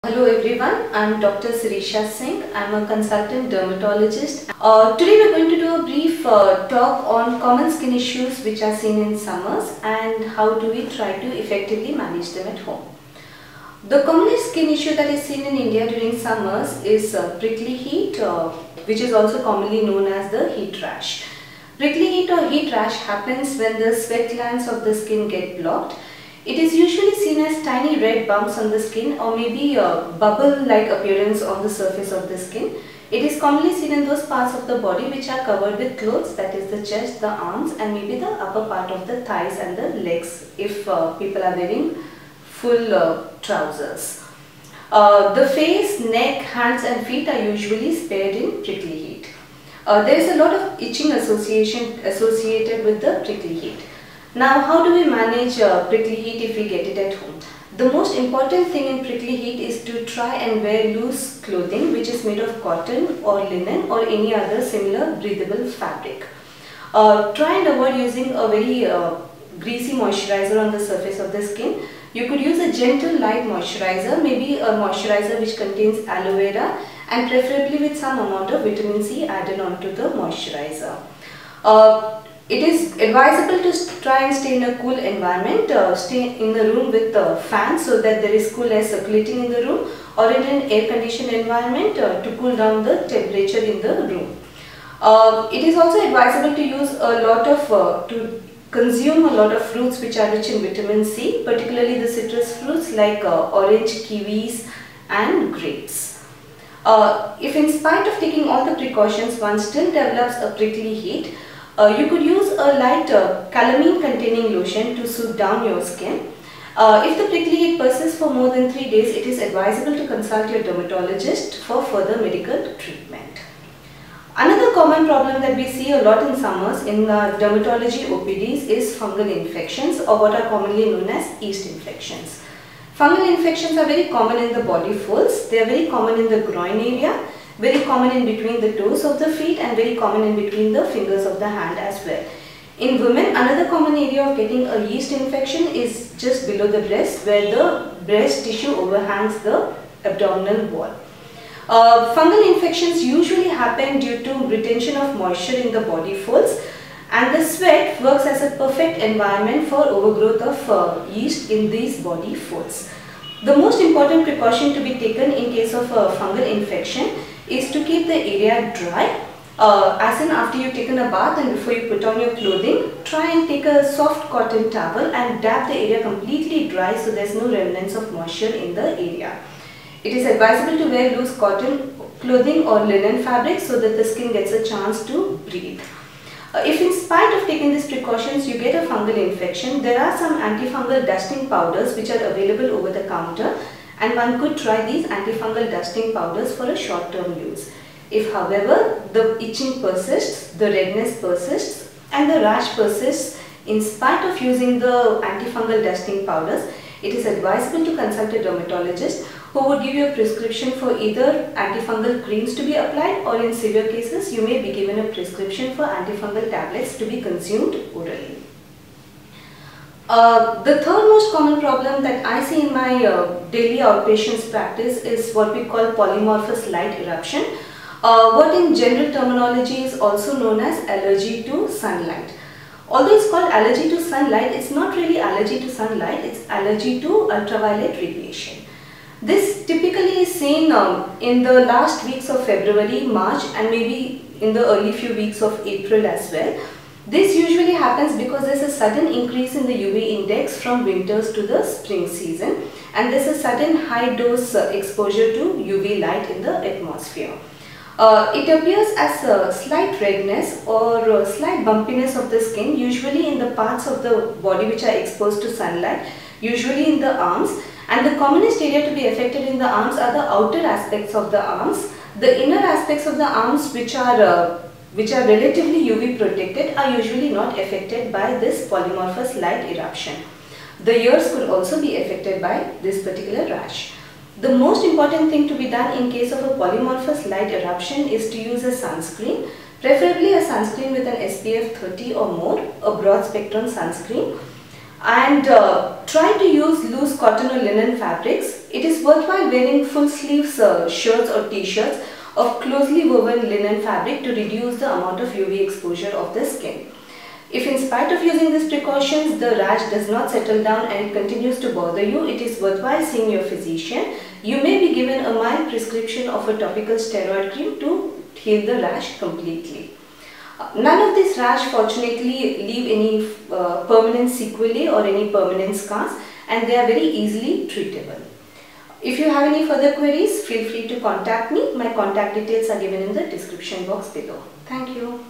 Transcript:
Hello everyone, I am Dr. Sirisha Singh. I am a consultant dermatologist. Today we are going to do a brief talk on common skin issues which are seen in summers and how do we try to effectively manage them at home. The commonest skin issue that is seen in India during summers is prickly heat, which is also commonly known as the heat rash. Prickly heat or heat rash happens when the sweat glands of the skin get blocked. It is usually seen as tiny red bumps on the skin or maybe a bubble-like appearance on the surface of the skin. It is commonly seen in those parts of the body which are covered with clothes, that is the chest, the arms and maybe the upper part of the thighs and the legs if people are wearing full trousers. The face, neck, hands and feet are usually spared in prickly heat. There is a lot of itching associated with the prickly heat. Now, how do we manage prickly heat if we get it at home? The most important thing in prickly heat is to try and wear loose clothing which is made of cotton or linen or any other similar breathable fabric. Try and avoid using a very greasy moisturizer on the surface of the skin. You could use a gentle light moisturizer, maybe a moisturizer which contains aloe vera and preferably with some amount of vitamin C added onto the moisturizer. It is advisable to try and stay in a cool environment, stay in the room with a fan so that there is cool air circulating in the room, or in an air conditioned environment to cool down the temperature in the room. It is also advisable to consume a lot of fruits which are rich in vitamin C, particularly the citrus fruits like orange, kiwis and grapes. If in spite of taking all the precautions one still develops a prickly heat, you could use a light calamine containing lotion to soothe down your skin. If the prickly heat persists for more than 3 days, it is advisable to consult your dermatologist for further medical treatment. Another common problem that we see a lot in summers in dermatology OPDs is fungal infections, or what are commonly known as yeast infections. Fungal infections are very common in the body folds. They are very common in the groin area, very common in between the toes of the feet and very common in between the fingers of the hand as well. In women, another common area of getting a yeast infection is just below the breast, where the breast tissue overhangs the abdominal wall. Fungal infections usually happen due to retention of moisture in the body folds, and the sweat works as a perfect environment for overgrowth of yeast in these body folds. The most important precaution to be taken in case of a fungal infection is to keep the area dry, as in after you've taken a bath and before you put on your clothing, try and take a soft cotton towel and dab the area completely dry so there's no remnants of moisture in the area. It is advisable to wear loose cotton clothing or linen fabric so that the skin gets a chance to breathe. If in spite of taking these precautions you get a fungal infection, there are some antifungal dusting powders which are available over the counter, and one could try these antifungal dusting powders for a short-term use. If however the itching persists, the redness persists and the rash persists in spite of using the antifungal dusting powders, it is advisable to consult a dermatologist who would give you a prescription for either antifungal creams to be applied, or in severe cases you may be given a prescription for antifungal tablets to be consumed orally. The third most common problem that I see in my daily outpatients practice is what we call polymorphous light eruption, what in general terminology is also known as allergy to sunlight. Although it's called allergy to sunlight, it's not really allergy to sunlight, it's allergy to ultraviolet radiation. This typically is seen in the last weeks of February, March and maybe in the early few weeks of April as well. This usually happens because there's a sudden increase in the UV index from winters to the spring season, and there's a sudden high dose exposure to UV light in the atmosphere. It appears as a slight redness or a slight bumpiness of the skin, usually in the parts of the body which are exposed to sunlight, usually in the arms, and the commonest area to be affected in the arms are the outer aspects of the arms. The inner aspects of the arms which are relatively UV protected are usually not affected by this polymorphous light eruption. The ears could also be affected by this particular rash. The most important thing to be done in case of a polymorphous light eruption is to use a sunscreen, preferably a sunscreen with an SPF 30 or more, a broad spectrum sunscreen, and try to use loose cotton or linen fabrics. It is worthwhile wearing full sleeves shirts or t-shirts of closely woven linen fabric to reduce the amount of UV exposure of the skin. If in spite of using these precautions, the rash does not settle down and it continues to bother you, it is worthwhile seeing your physician. You may be given a mild prescription of a topical steroid cream to heal the rash completely. None of this rash fortunately leave any permanent sequelae or any permanent scars, and they are very easily treatable. If you have any further queries, feel free to contact me. My contact details are given in the description box below. Thank you.